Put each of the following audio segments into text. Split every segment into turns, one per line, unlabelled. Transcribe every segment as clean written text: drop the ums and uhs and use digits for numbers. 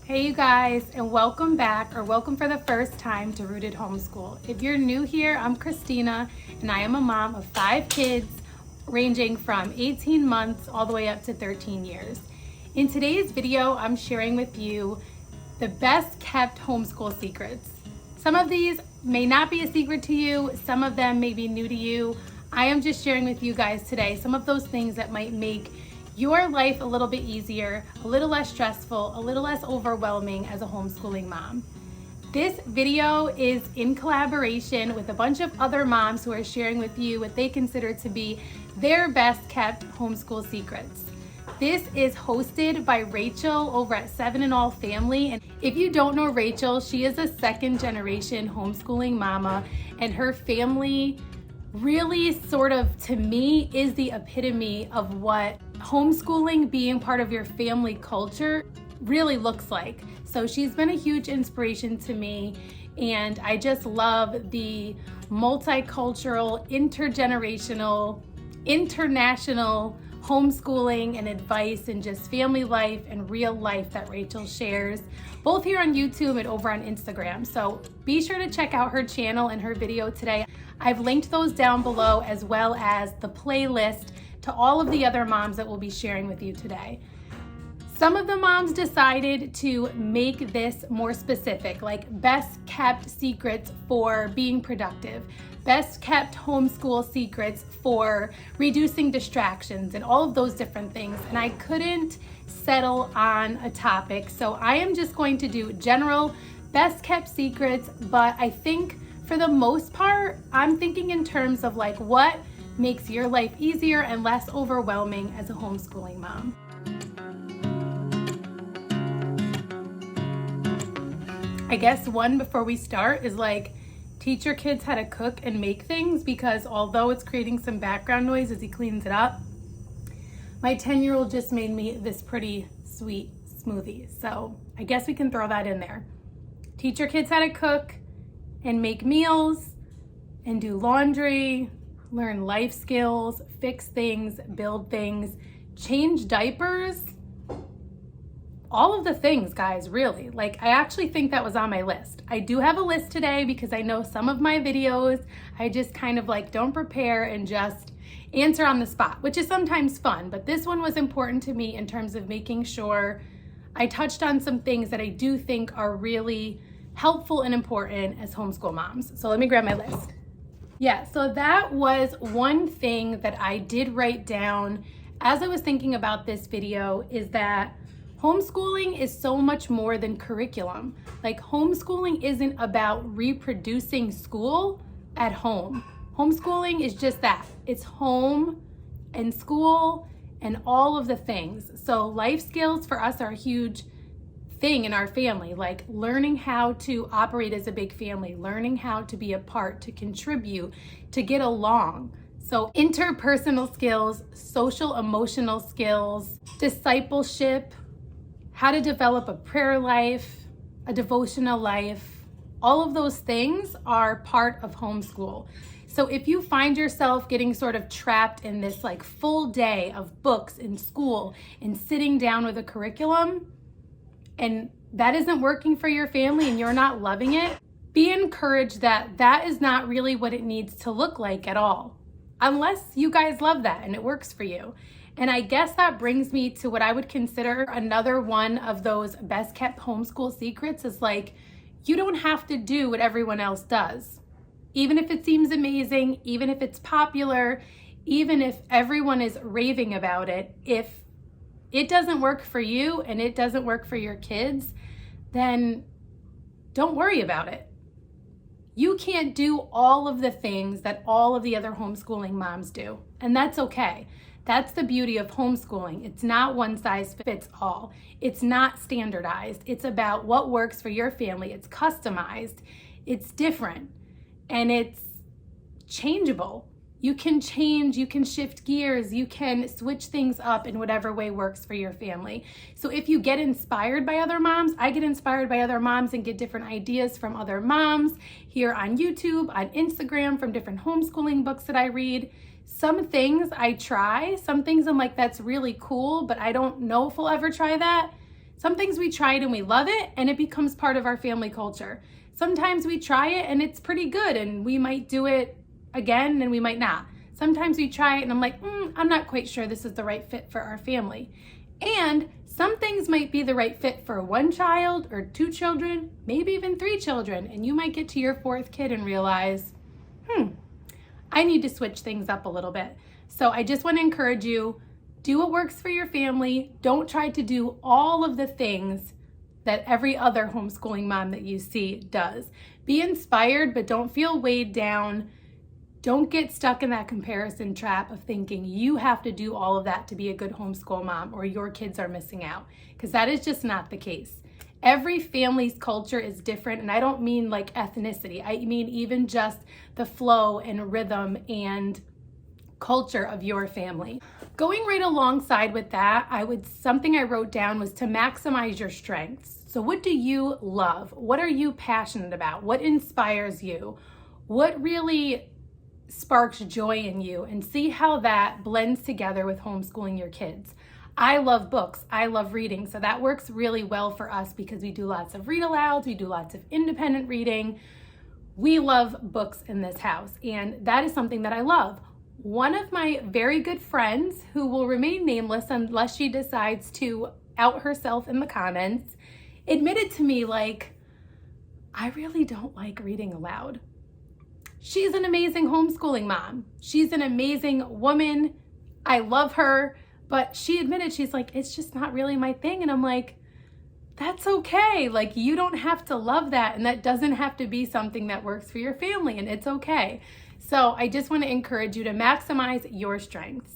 Hey you guys, and welcome back, or welcome for the first time to Rooted Homeschool. If you're new here, I'm Christina, and I am a mom of 5 kids ranging from 18 months all the way up to 13 years. In today's video, I'm sharing with you the best kept homeschool secrets. Some of these may not be a secret to you, some of them may be new to you. I am just sharing with you guys today some of those things that might make your life a little bit easier, a little less stressful, a little less overwhelming as a homeschooling mom. This video is in collaboration with a bunch of other moms who are sharing with you what they consider to be their best kept homeschool secrets. This is hosted by Rachel over at 7 and All Family. And if you don't know Rachel, she is a second generation homeschooling mama, and her family really sort of, to me, is the epitome of what homeschooling, being part of your family culture, really looks like. So she's been a huge inspiration to me, and I just love the multicultural, intergenerational, international homeschooling and advice and just family life and real life that Rachel shares, both here on YouTube and over on Instagram. So be sure to check out her channel and her video today. I've linked those down below, as well as the playlist to all of the other moms that we'll be sharing with you today. Some of the moms decided to make this more specific, like best kept secrets for being productive, best kept homeschool secrets for reducing distractions, and all of those different things. And I couldn't settle on a topic, so I am just going to do general best kept secrets, but I think for the most part, I'm thinking in terms of like what makes your life easier and less overwhelming as a homeschooling mom. I guess one before we start is like teach your kids how to cook and make things, because although it's creating some background noise as he cleans it up, my 10-year-old just made me this pretty sweet smoothie. So I guess we can throw that in there. Teach your kids how to cook and make meals and do laundry, learn life skills, fix things, build things, change diapers, all of the things, guys, really. Like, I actually think that was on my list. I do have a list today because I know some of my videos, I just kind of like don't prepare and just answer on the spot, which is sometimes fun. But this one was important to me in terms of making sure I touched on some things that I do think are really helpful and important as homeschool moms. So let me grab my list. Yeah, so that was one thing that I did write down as I was thinking about this video, is that homeschooling is so much more than curriculum. Like, homeschooling isn't about reproducing school at home. Homeschooling is just that. It's home and school and all of the things. So life skills for us are a huge thing in our family, like learning how to operate as a big family, learning how to be a part, to contribute, to get along. So interpersonal skills, social emotional skills, discipleship, how to develop a prayer life, a devotional life, all of those things are part of homeschool. So if you find yourself getting sort of trapped in this like full day of books and school and sitting down with a curriculum, and that isn't working for your family and you're not loving it, be encouraged that that is not really what it needs to look like at all, unless you guys love that and it works for you. And I guess that brings me to what I would consider another one of those best kept homeschool secrets, is like, you don't have to do what everyone else does. Even if it seems amazing, even if it's popular, even if everyone is raving about it, if it doesn't work for you and it doesn't work for your kids, then don't worry about it. You can't do all of the things that all of the other homeschooling moms do, and that's okay. That's the beauty of homeschooling. It's not one size fits all. It's not standardized. It's about what works for your family. It's customized, it's different, and it's changeable. You can change, you can shift gears, you can switch things up in whatever way works for your family. So if you get inspired by other moms, I get inspired by other moms and get different ideas from other moms here on YouTube, on Instagram, from different homeschooling books that I read. Some things I try, some things I'm like, that's really cool, but I don't know if we'll ever try that. Some things we try it and we love it and it becomes part of our family culture. Sometimes we try it and it's pretty good and we might do it again and we might not. Sometimes we try it and I'm like, I'm not quite sure this is the right fit for our family. And some things might be the right fit for one child or two children, maybe even three children. And you might get to your fourth kid and realize, I need to switch things up a little bit. So I just want to encourage you, do what works for your family. Don't try to do all of the things that every other homeschooling mom that you see does. Be inspired, but don't feel weighed down. Don't get stuck in that comparison trap of thinking you have to do all of that to be a good homeschool mom or your kids are missing out, because that is just not the case. Every family's culture is different, and I don't mean like ethnicity. I mean even just the flow and rhythm and culture of your family. Going right alongside with that, something I wrote down was to maximize your strengths. So what do you love? What are you passionate about? What inspires you? What really sparks joy in you? And see how that blends together with homeschooling your kids. I love books. I love reading. So that works really well for us because we do lots of read alouds. We do lots of independent reading. We love books in this house, and that is something that I love. One of my very good friends, who will remain nameless unless she decides to out herself in the comments, admitted to me, like, I really don't like reading aloud. She's an amazing homeschooling mom. She's an amazing woman. I love her, but she admitted, she's like, it's just not really my thing. And I'm like, that's okay. Like, you don't have to love that, and that doesn't have to be something that works for your family, and it's okay. So I just want to encourage you to maximize your strengths.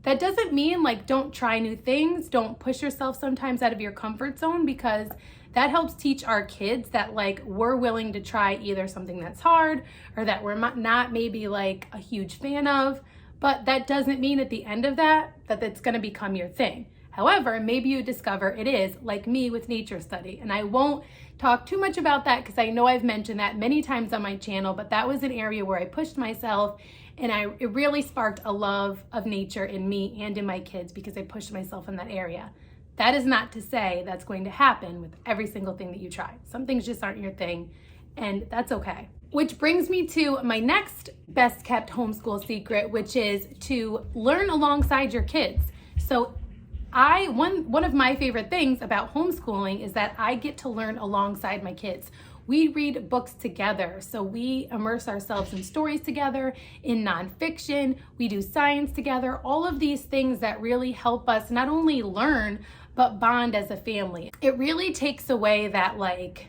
That doesn't mean like don't try new things, don't push yourself sometimes out of your comfort zone, because that helps teach our kids that like we're willing to try either something that's hard or that we're not maybe like a huge fan of, but that doesn't mean at the end of that it's going to become your thing. However, maybe you discover it is, like me with nature study. And I won't talk too much about that because I know I've mentioned that many times on my channel, but that was an area where I pushed myself, and it really sparked a love of nature in me and in my kids because I pushed myself in that area. That is not to say that's going to happen with every single thing that you try. Some things just aren't your thing, and that's okay. Which brings me to my next best kept homeschool secret, which is to learn alongside your kids. So one of my favorite things about homeschooling is that I get to learn alongside my kids. We read books together, so we immerse ourselves in stories together, in nonfiction, we do science together, all of these things that really help us not only learn, but bond as a family. It really takes away that like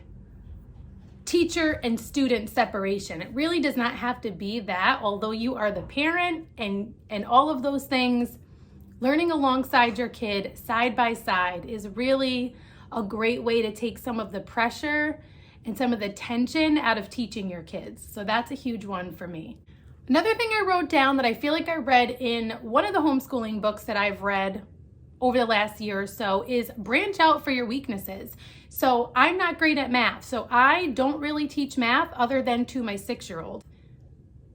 teacher and student separation. It really does not have to be that, although you are the parent and all of those things. Learning alongside your kid side by side is really a great way to take some of the pressure and some of the tension out of teaching your kids. So that's a huge one for me. Another thing I wrote down that I feel like I read in one of the homeschooling books that I've read over the last year or so is branch out for your weaknesses. So I'm not great at math, so I don't really teach math other than to my 6-year-old.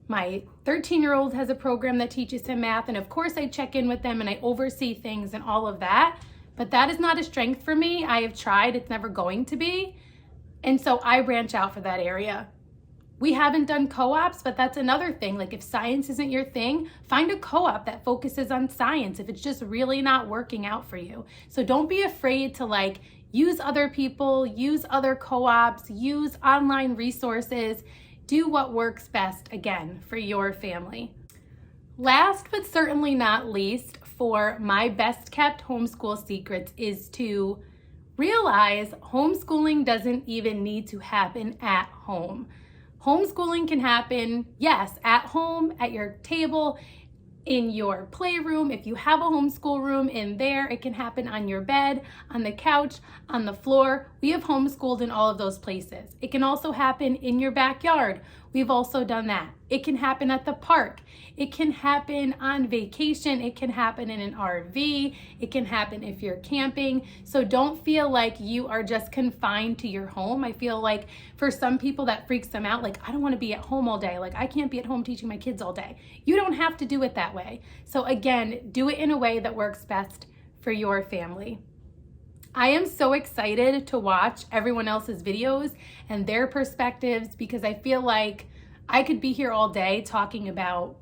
My 13-year-old has a program that teaches him math, and of course I check in with them and I oversee things and all of that, but that is not a strength for me. I have tried, it's never going to be, and so I branch out for that area. We haven't done co-ops, but that's another thing. Like if science isn't your thing, find a co-op that focuses on science if it's just really not working out for you. So don't be afraid to like use other people, use other co-ops, use online resources. Do what works best, again, for your family. Last but certainly not least, for my best kept homeschool secrets is to realize homeschooling doesn't even need to happen at home. Homeschooling can happen, yes, at home, at your table, in your playroom. If you have a homeschool room in there, it can happen on your bed, on the couch, on the floor. We have homeschooled in all of those places. It can also happen in your backyard. We've also done that. It can happen at the park. It can happen on vacation. It can happen in an RV. It can happen if you're camping. So don't feel like you are just confined to your home. I feel like for some people that freaks them out. Like, I don't want to be at home all day. Like, I can't be at home teaching my kids all day. You don't have to do it that way. So again, do it in a way that works best for your family. I am so excited to watch everyone else's videos and their perspectives because I feel like I could be here all day talking about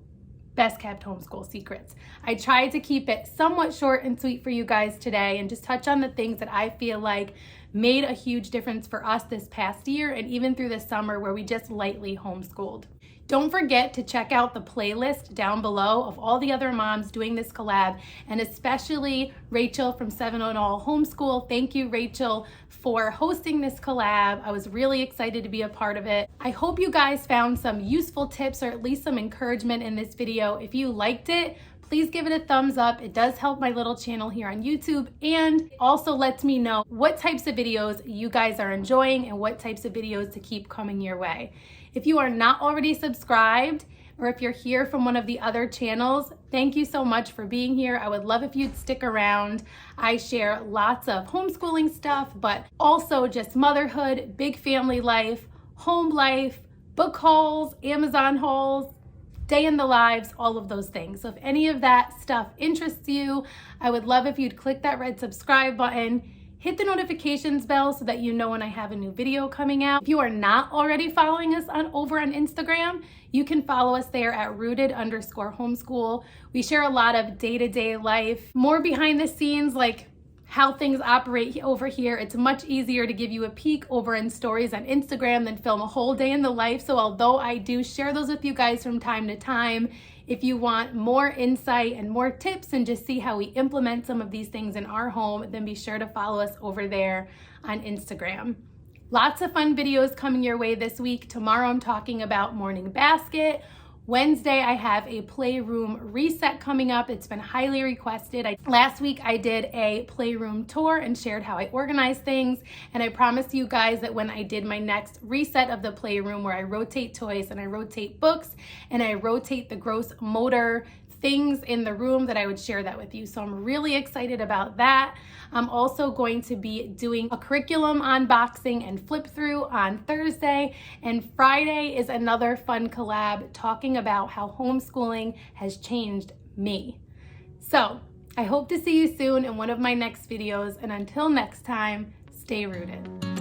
best kept homeschool secrets. I tried to keep it somewhat short and sweet for you guys today and just touch on the things that I feel like made a huge difference for us this past year and even through the summer where we just lightly homeschooled. Don't forget to check out the playlist down below of all the other moms doing this collab, and especially Rachel from 7-in-All Homeschool. Thank you, Rachel, for hosting this collab. I was really excited to be a part of it. I hope you guys found some useful tips or at least some encouragement in this video. If you liked it, please give it a thumbs up. It does help my little channel here on YouTube and also lets me know what types of videos you guys are enjoying and what types of videos to keep coming your way. If you are not already subscribed, or if you're here from one of the other channels, thank you so much for being here. I would love if you'd stick around. I share lots of homeschooling stuff, but also just motherhood, big family life, home life, book hauls, Amazon hauls, day in the lives, all of those things. So if any of that stuff interests you, I would love if you'd click that red subscribe button, hit the notifications bell so that you know when I have a new video coming out. If you are not already following us over on Instagram, you can follow us there at rooted_homeschool. We share a lot of day-to-day life, more behind the scenes, like how things operate over here. It's much easier to give you a peek over in stories on Instagram than film a whole day in the life. So although I do share those with you guys from time to time, if you want more insight and more tips and just see how we implement some of these things in our home, then be sure to follow us over there on Instagram. Lots of fun videos coming your way this week. Tomorrow I'm talking about morning basket. Wednesday, I have a playroom reset coming up. It's been highly requested. Last week, I did a playroom tour and shared how I organize things. And I promised you guys that when I did my next reset of the playroom, where I rotate toys and I rotate books and I rotate the gross motor things in the room, that I would share that with you. So I'm really excited about that. I'm also going to be doing a curriculum unboxing and flip through on Thursday, and Friday is another fun collab talking about how homeschooling has changed me. So I hope to see you soon in one of my next videos, and until next time, stay rooted.